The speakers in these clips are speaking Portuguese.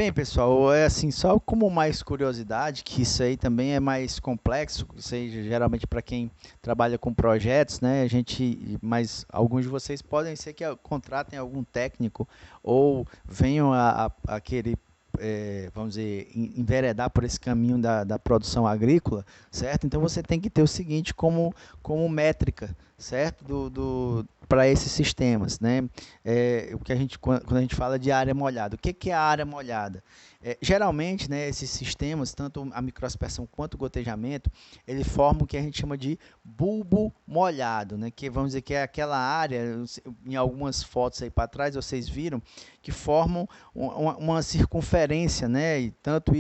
Bem, pessoal, é assim, só como mais curiosidade, que isso aí também é mais complexo, isso aí geralmente para quem trabalha com projetos, né, mas alguns de vocês podem ser que contratem algum técnico ou venham a querer, vamos dizer, enveredar por esse caminho da produção agrícola, certo? Então você tem que ter o seguinte como métrica, certo? Para esses sistemas, né? O que quando a gente fala de área molhada, o que é a área molhada? Geralmente, né, esses sistemas, tanto a microaspersão quanto o gotejamento, ele formam o que a gente chama de bulbo molhado, né, que vamos dizer que é aquela área, em algumas fotos aí para trás vocês viram, que formam uma circunferência, né, e tanto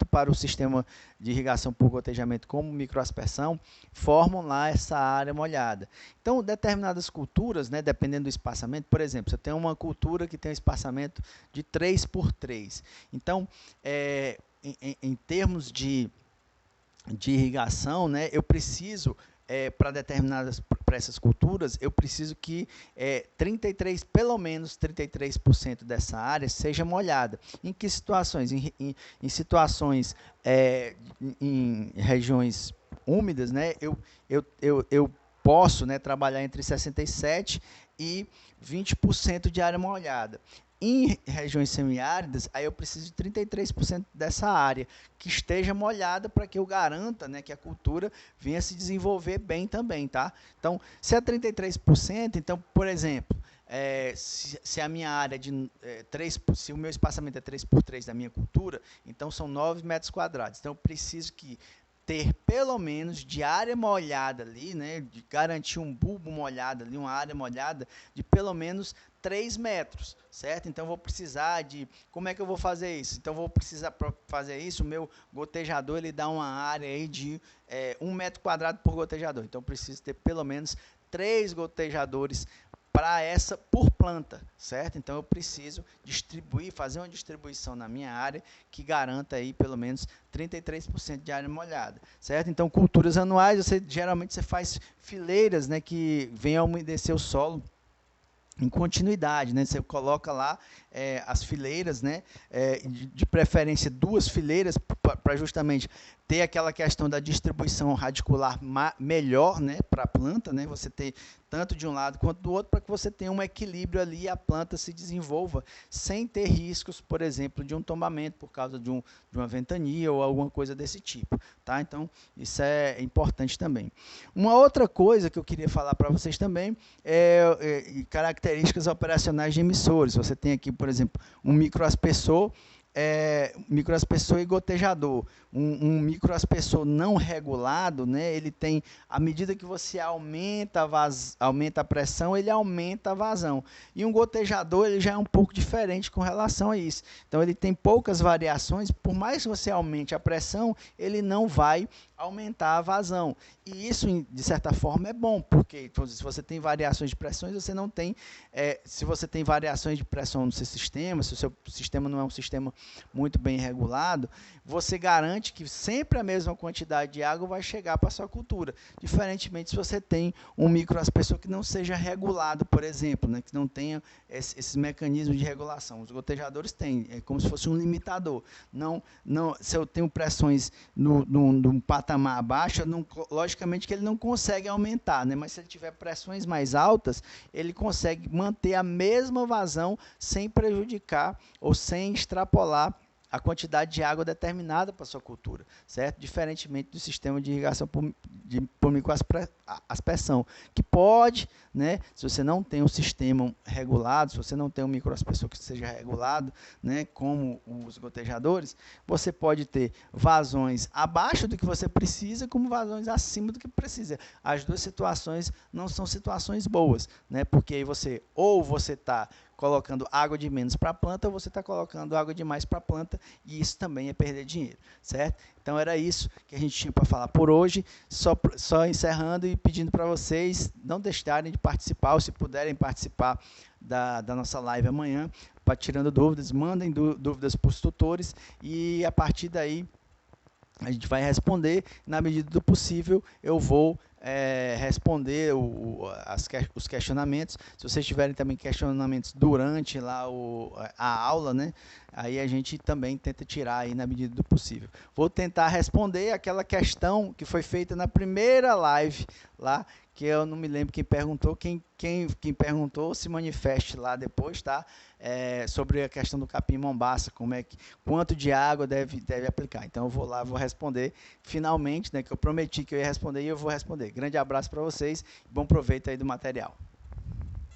para o sistema de irrigação por gotejamento como microaspersão, formam lá essa área molhada. Então, determinadas culturas, né, dependendo do espaçamento, por exemplo, você tem uma cultura que tem um espaçamento de 3 por 3. Então, em termos de irrigação, né, eu preciso, para essas culturas, eu preciso que 33, pelo menos 33% dessa área seja molhada. Em que situações? Em situações, em regiões úmidas, né, eu posso, né, trabalhar entre 67% e 20% de área molhada. Em regiões semiáridas, aí eu preciso de 33% dessa área que esteja molhada para que eu garanta, né, que a cultura venha se desenvolver bem também, tá? Então, se é 33%, então, por exemplo, se a minha área se o meu espaçamento é 3 por 3 da minha cultura, então são 9 metros quadrados. Então, eu preciso ter pelo menos de área molhada ali, né, de garantir um bulbo molhado ali, uma área molhada de pelo menos 3 metros, certo? Então, vou precisar como é que eu vou fazer isso? Então, vou precisar, para fazer isso, o meu gotejador, ele dá uma área aí de 1 metro quadrado por gotejador. Então, eu preciso ter pelo menos 3 gotejadores por planta, certo? Então, eu preciso fazer uma distribuição na minha área que garanta aí pelo menos 33% de área molhada, certo? Então, culturas anuais, geralmente você faz fileiras, né, que venham a umedecer o solo em continuidade, né? Você coloca lá as fileiras, né? De preferência 2 fileiras para justamente ter aquela questão da distribuição radicular melhor, né, para a planta, né? Você ter tanto de um lado quanto do outro para que você tenha um equilíbrio ali e a planta se desenvolva sem ter riscos, por exemplo, de um tombamento por causa de uma ventania ou alguma coisa desse tipo, tá? Então, isso é importante também. Uma outra coisa que eu queria falar para vocês também características operacionais de emissores. Você tem aqui, por exemplo, um microaspersor, microaspersor e gotejador. Um microaspersor não regulado, né, ele tem, à medida que você aumenta a pressão, ele aumenta a vazão. E um gotejador, ele já é um pouco diferente com relação a isso. Então, ele tem poucas variações, por mais que você aumente a pressão, ele não vai aumentar a vazão. E isso, de certa forma, é bom, porque se você tem variações de pressões, você não tem... se você tem variações de pressão no seu sistema, se o seu sistema não é um sistema muito bem regulado, você garante que sempre a mesma quantidade de água vai chegar para a sua cultura. Diferentemente, se você tem um microaspersor que não seja regulado, por exemplo, né, que não tenha esses mecanismos de regulação. Os gotejadores têm, é como se fosse um limitador. Se eu tenho pressões num patamar abaixo, logicamente que ele não consegue aumentar, né? Mas se ele tiver pressões mais altas, ele consegue manter a mesma vazão sem prejudicar ou sem extrapolar a quantidade de água determinada para a sua cultura, certo? Diferentemente do sistema de irrigação por microaspersão, que pode, né, se você não tem um sistema regulado, se você não tem um microaspersor que seja regulado, né, como os gotejadores, você pode ter vazões abaixo do que você precisa, como vazões acima do que precisa. As duas situações não são situações boas, né, porque aí você está colocando água de menos para a planta, ou você está colocando água demais para a planta, e isso também é perder dinheiro, certo? Então, era isso que a gente tinha para falar por hoje, só encerrando e pedindo para vocês não deixarem de participar, ou se puderem participar da nossa live amanhã, tirando dúvidas, mandem dúvidas para os tutores, e a partir daí a gente vai responder, na medida do possível eu vou responder os questionamentos. Se vocês tiverem também questionamentos durante lá a aula, né? Aí a gente também tenta tirar aí na medida do possível. Vou tentar responder aquela questão que foi feita na primeira live lá, que eu não me lembro quem perguntou. Quem perguntou, se manifeste lá depois, tá? Sobre a questão do capim-mombaça, quanto de água deve aplicar. Então eu vou lá, vou responder finalmente, né? Que eu prometi que eu ia responder e eu vou responder. Grande abraço para vocês, bom proveito aí do material.